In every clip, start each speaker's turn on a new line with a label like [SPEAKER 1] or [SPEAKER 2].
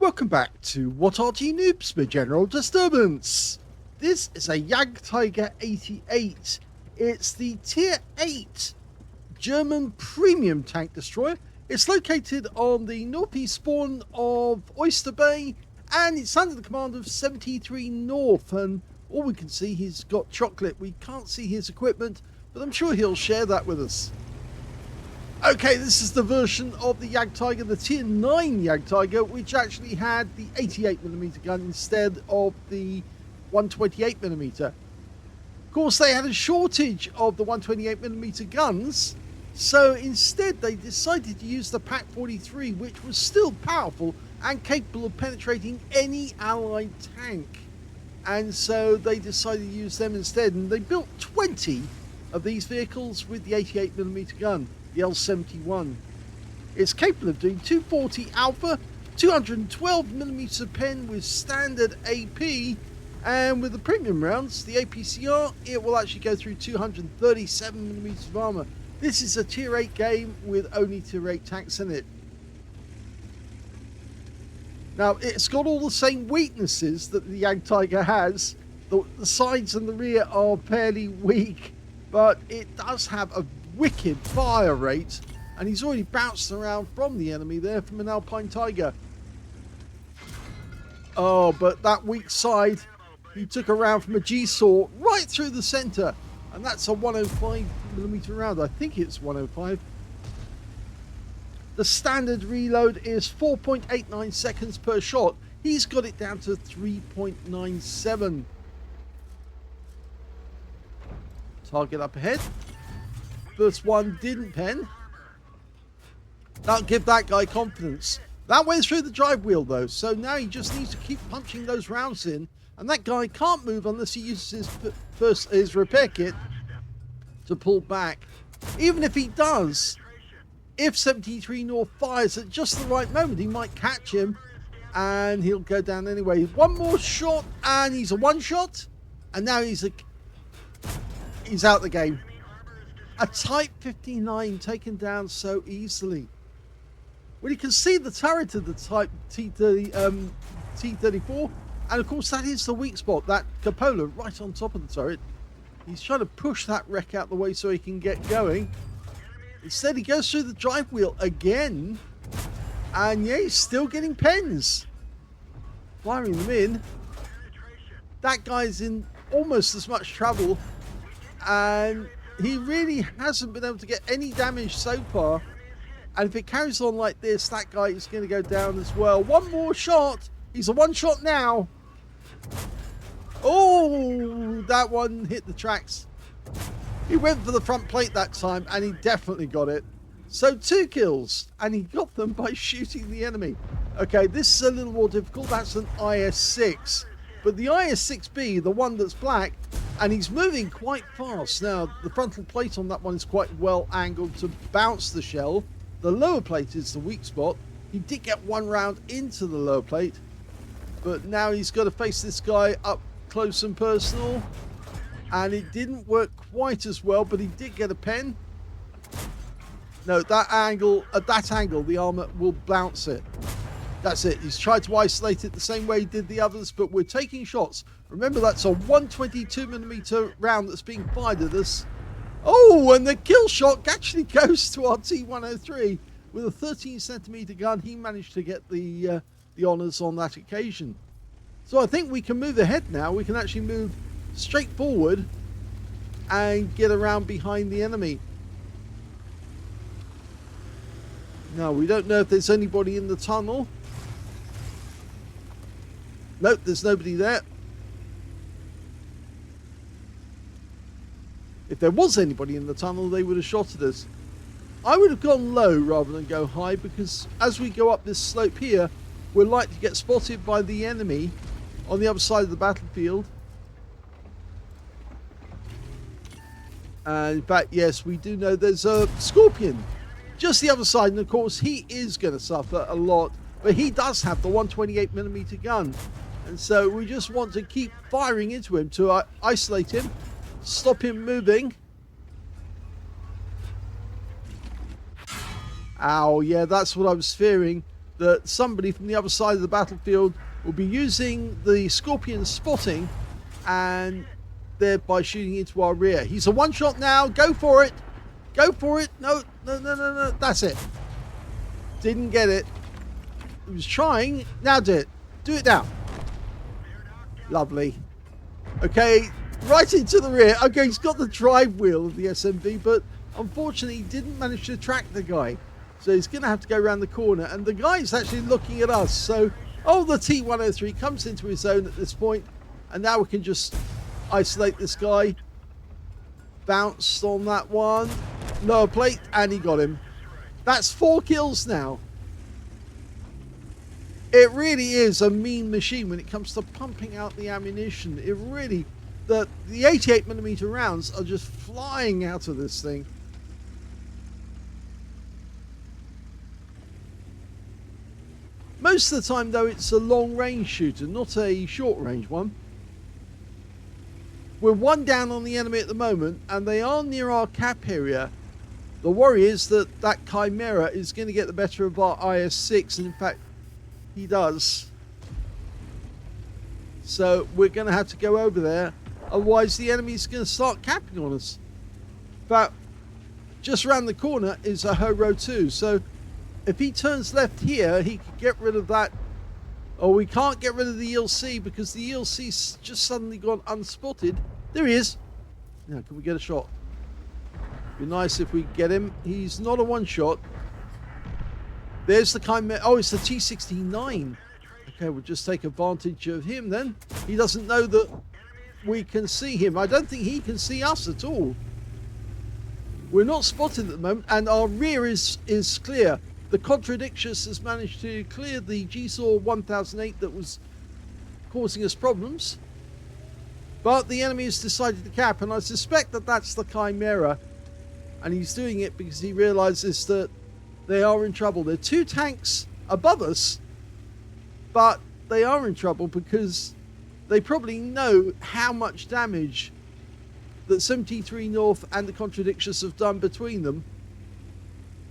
[SPEAKER 1] welcome back to What Arty Noobs for General Disturbance. This is a Jagdtiger 88. It's the Tier 8 German premium tank destroyer. It's located on the northeast spawn of Oyster Bay, and it's under the command of 73north. And all we can see, he's got chocolate. We can't see his equipment, but I'm sure he'll share that with us. Okay, this is the version of the Jagdtiger, the Tier 9 Jagdtiger, which actually had the 88mm gun instead of the 128mm. Of course, they had a shortage of the 128mm guns, so instead they decided to use the PaK 43, which was still powerful and capable of penetrating any allied tank. And so they decided to use them instead, and they built 20 of these vehicles with the 88mm gun. The L71. It's capable of doing 240 Alpha, 212mm pen with standard AP, and with the premium rounds, the APCR, it will actually go through 237mm of armor. This is a Tier 8 game with only Tier 8 tanks in it. Now, it's got all the same weaknesses that the Jagdtiger has. The sides and the rear are fairly weak, but it does have a wicked fire rate, and he's already bounced around from the enemy there from an Alpine Tiger. Oh, but that weak side, he took a round from a G-Saw right through the center, and that's a 105mm round. I think it's 105. The standard reload is 4.89 seconds per shot. He's got it down to 3.97. Target up ahead. First one didn't pen. That'll give that guy confidence. That went through the drive wheel though, so now he just needs to keep punching those rounds in, and that guy can't move unless he uses his repair kit to pull back. Even if he does, if 73north fires at just the right moment, he might catch him and he'll go down anyway. One more shot and he's a one shot, and now he's out the game. A Type 59 taken down so easily. Well, you can see the turret of the Type T34, and of course that is the weak spot, that cupola right on top of the turret. He's trying to push that wreck out the way so he can get going. Instead he goes through the drive wheel again, and yeah, he's still getting pens. Firing them in. That guy's in almost as much trouble, and he really hasn't been able to get any damage so far. And if it carries on like this, that guy is going to go down as well. One more shot. He's a one shot now. Oh, that one hit the tracks. He went for the front plate that time, and he definitely got it. So 2 kills, and he got them by shooting the enemy. Okay, this is a little more difficult. That's an IS-6. But the IS-6B, the one that's black, and he's moving quite fast. Now, the frontal plate on that one is quite well angled to bounce the shell. The lower plate is the weak spot. He did get one round into the lower plate, but now he's got to face this guy up close and personal. And it didn't work quite as well, but he did get a pen. No, at that angle, the armor will bounce it. That's it. He's tried to isolate it the same way he did the others, but we're taking shots. Remember, that's a 122mm round that's being fired at us. Oh, and the kill shot actually goes to our T103. With a 13cm gun, he managed to get the honours on that occasion. So I think we can move ahead now. We can actually move straight forward and get around behind the enemy. Now, we don't know if there's anybody in the tunnel. Nope, there's nobody there. If there was anybody in the tunnel, they would have shot at us. I would have gone low rather than go high, because as we go up this slope here, we're likely to get spotted by the enemy on the other side of the battlefield. And in fact, yes, we do know there's a Scorpion just the other side, and of course he is going to suffer a lot, but he does have the 128mm gun, and so we just want to keep firing into him to isolate him, stop him moving. Ow, yeah, that's what I was fearing. that somebody from the other side of the battlefield will be using the Scorpion spotting and thereby shooting into our rear. He's a one-shot now. Go for it. Go for it. No. That's it. Didn't get it. He was trying. Now do it. Do it now. Lovely. Okay, right into the rear. Okay, he's got the drive wheel of the SMV, but unfortunately he didn't manage to track the guy. So he's going to have to go around the corner, and the guy's actually looking at us. So, the T-103 comes into his own at this point, and now we can just isolate this guy. Bounced on that one. Lower plate, and he got him. That's 4 kills now. It really is a mean machine when it comes to pumping out the ammunition. It really, the 88mm rounds are just flying out of this thing. Most of the time, though, it's a long-range shooter, not a short-range one. We're 1 down on the enemy at the moment, and they are near our cap area. The worry is that that Chimera is going to get the better of our IS-6, and in fact, he does. So we're going to have to go over there, otherwise the enemy's going to start capping on us. But just around the corner is a Hero 2, so if he turns left here, he could get rid of that. Oh, we can't get rid of the ELC because the ELC's just suddenly gone unspotted. There he is. Now, can we get a shot? Be nice if we get him. He's not a one-shot. There's the Chimera. Oh, it's the T-69. Okay, we'll just take advantage of him then. He doesn't know that we can see him. I don't think he can see us at all. We're not spotted at the moment, and our rear is clear. The Contradictious has managed to clear the GeForce 1008 that was causing us problems. But the enemy has decided to cap, and I suspect that that's the Chimera. And he's doing it because he realizes that they are in trouble. There are 2 tanks above us, but they are in trouble because they probably know how much damage that 73north and the Contradictious have done between them.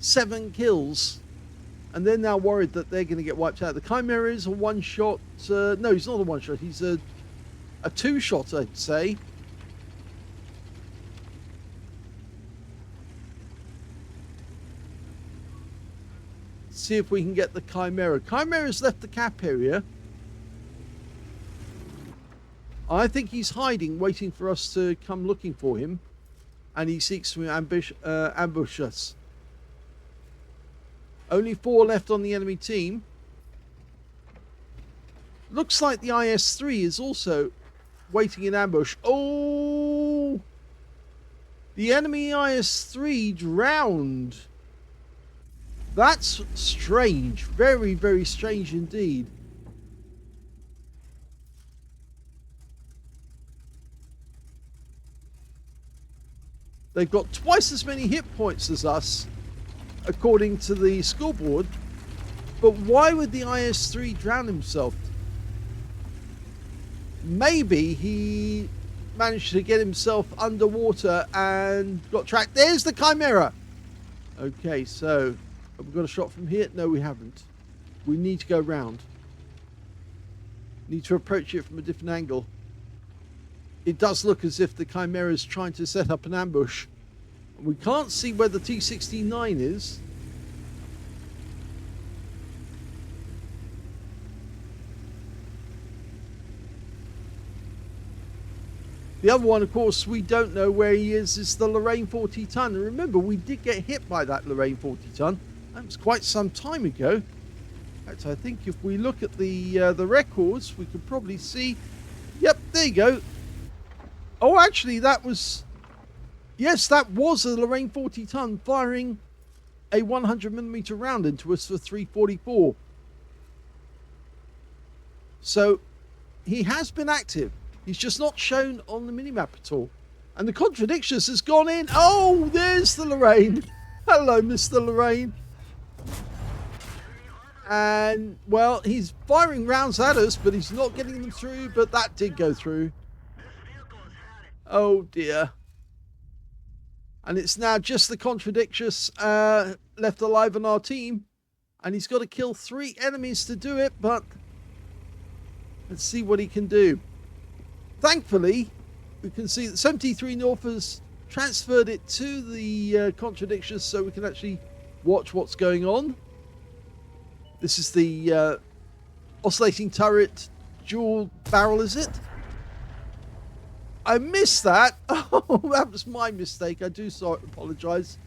[SPEAKER 1] 7 kills. And they're now worried that they're going to get wiped out. The Chimera is a one-shot. No, he's not a one-shot. He's a 2-shot, I'd say. See if we can get the Chimera. Chimera's left the cap area. I think he's hiding, waiting for us to come looking for him. And he seeks to ambush us. Only 4 left on the enemy team. Looks like the IS-3 is also waiting in ambush. Oh! The enemy IS-3 drowned. That's strange. Very, very strange indeed. They've got twice as many hit points as us, according to the scoreboard. But why would the IS-3 drown himself? Maybe he managed to get himself underwater and got tracked. There's the Chimera. Okay, so have we got a shot from here? No, we haven't. We need to go round. Need to approach it from a different angle. It does look as if the Chimera is trying to set up an ambush. We can't see where the T-69 is. The other one, of course, we don't know where he is the Lorraine 40 ton. And remember, we did get hit by that Lorraine 40 ton. That was quite some time ago. In fact, I think if we look at the records, we could probably see. Yep, there you go. Oh, actually, that was... Yes, that was a Lorraine 40 ton firing a 100mm round into us for 344. So, he has been active. He's just not shown on the minimap at all. And the Contradictious has gone in. Oh, there's the Lorraine. Hello, Mr. Lorraine. And, well, he's firing rounds at us, but he's not getting them through. But that did go through. Oh, dear. And it's now just the Contradictious left alive on our team. And he's got to kill 3 enemies to do it, but let's see what he can do. Thankfully, we can see that 73north has transferred it to the contradictions so we can actually watch what's going on. This is the oscillating turret dual barrel, is it? I missed that. Oh, that was my mistake. I do apologize.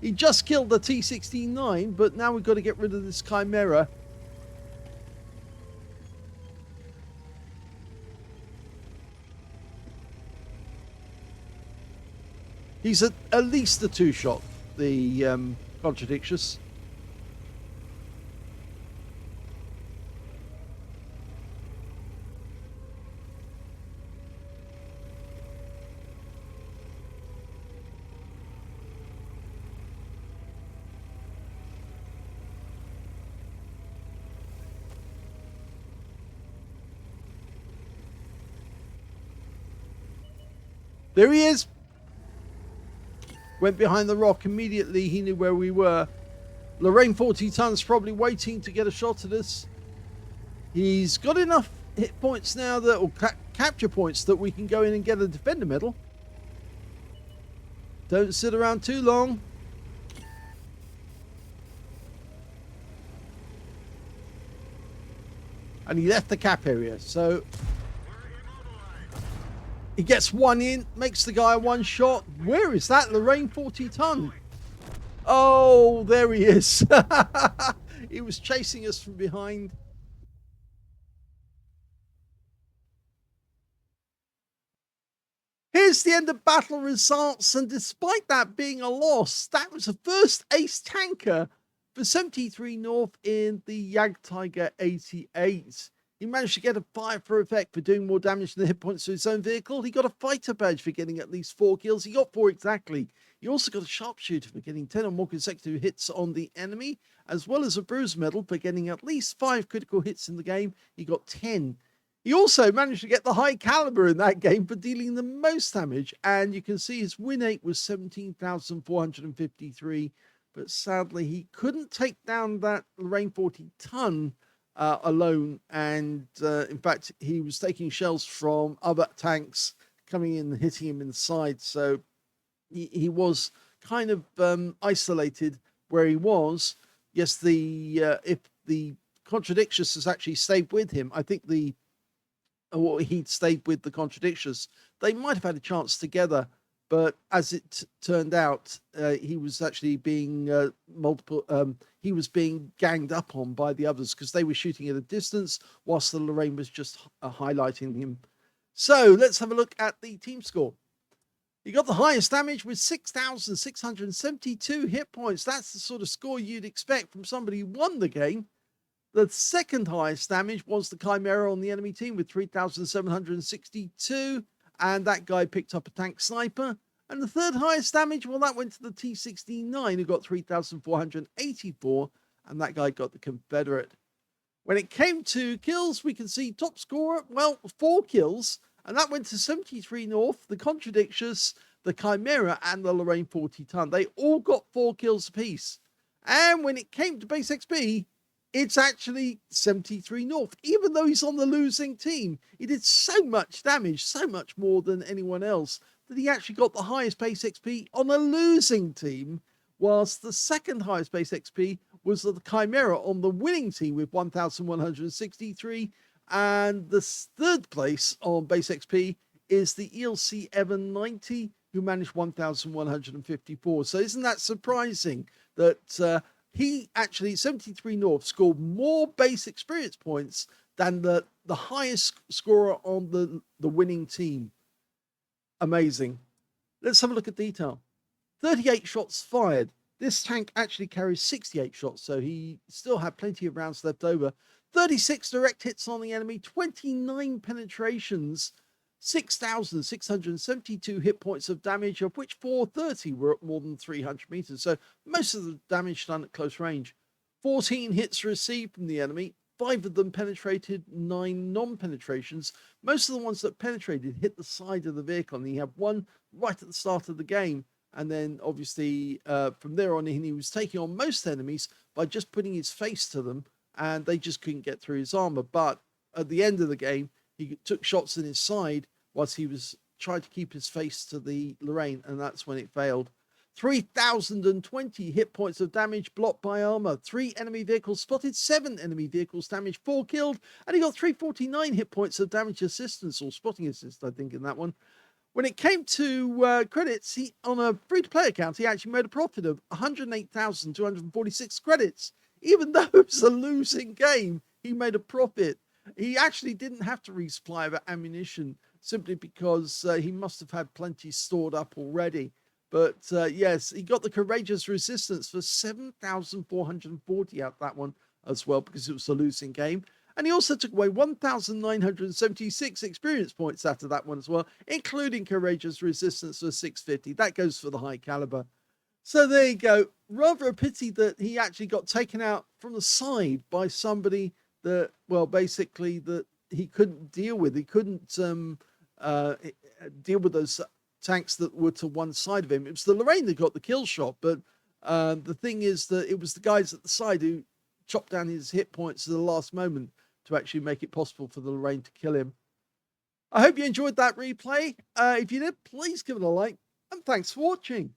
[SPEAKER 1] He just killed the T-69, but now we've got to get rid of this Chimera. He's at least a 2-shot, the Contradictious. There he is. Went behind the rock immediately. He knew where we were. Lorraine 40 tons probably waiting to get a shot at us. He's got enough hit points now that, or capture points, that we can go in and get a defender medal. Don't sit around too long. And he left the cap area, so he gets 1 in, makes the guy 1 shot. Where is that Lorraine 40 ton? Oh, there he is. He was chasing us from behind. Here's the end of battle results, and despite that being a loss, that was the first ace tanker for 73north in the Jagdtiger 88. He managed to get a fire for effect for doing more damage than the hit points to his own vehicle. He got a fighter badge for getting at least 4 kills. He got 4 exactly. He also got a sharpshooter for getting 10 or more consecutive hits on the enemy, as well as a bruise medal for getting at least 5 critical hits in the game. He got 10. He also managed to get the high caliber in that game for dealing the most damage. And you can see his win rate was 17,453. But sadly, he couldn't take down that Lorraine 40 ton alone, and in fact he was taking shells from other tanks coming in and hitting him in the side, so he was kind of isolated where he was. Yes, the if the Contradictious has actually stayed with him, I think he'd stayed with the Contradictious, they might have had a chance together. But as it turned out, he was actually being he was being ganged up on by the others because they were shooting at a distance whilst the Lorraine was just highlighting him. So let's have a look at the team score. He got the highest damage with 6,672 hit points. That's the sort of score you'd expect from somebody who won the game. The second highest damage was the Chimera on the enemy team with 3,762. And that guy picked up a tank sniper. And the third highest damage, well, that went to the T-69, who got 3,484. And that guy got the Confederate. When it came to kills, we can see top scorer, well, 4 kills. And that went to 73north, the Contradictious, the Chimera, and the Lorraine 40 ton. They all got 4 kills apiece. And when it came to base XP, it's actually 73north. Even though he's on the losing team, he did so much damage, so much more than anyone else, that he actually got the highest base XP on a losing team, whilst the second highest base XP was the Chimera on the winning team with 1,163, and the third place on base XP is the ELC Evan 90, who managed 1,154. So isn't that surprising that he actually, 73north, scored more base experience points than the highest scorer on the winning team. Amazing. Let's have a look at detail. 38 shots fired. This tank actually carries 68 shots, so he still had plenty of rounds left over. 36 direct hits on the enemy, 29 penetrations, 6,672 hit points of damage, of which 430 were at more than 300 meters. So most of the damage done at close range. 14 hits received from the enemy. 5 of them penetrated, 9 non-penetrations. Most of the ones that penetrated hit the side of the vehicle, and he had one right at the start of the game. And then obviously from there on in, he was taking on most enemies by just putting his face to them, and they just couldn't get through his armor. But at the end of the game, he took shots in his side whilst he was trying to keep his face to the Lorraine, and that's when it failed. 3,020 hit points of damage blocked by armor. 3 enemy vehicles spotted, 7 enemy vehicles damaged, 4 killed, and he got 349 hit points of damage assistance, or spotting assist, I think, in that one. When it came to credits, he, on a free-to-play account, he actually made a profit of 108,246 credits. Even though it was a losing game, he made a profit. He actually didn't have to resupply of ammunition simply because he must have had plenty stored up already. But yes, he got the Courageous Resistance for 7,440 out of that one as well, because it was a losing game. And he also took away 1,976 experience points out of that one as well, including Courageous Resistance for 650. That goes for the high caliber. So there you go. Rather a pity that he actually got taken out from the side by somebody that, well, basically that he couldn't deal with. He couldn't deal with those tanks that were to one side of him. It was the Lorraine that got the kill shot, but the thing is that it was the guys at the side who chopped down his hit points at the last moment to actually make it possible for the Lorraine to kill him. I hope you enjoyed that replay. If you did, please give it a like, and thanks for watching.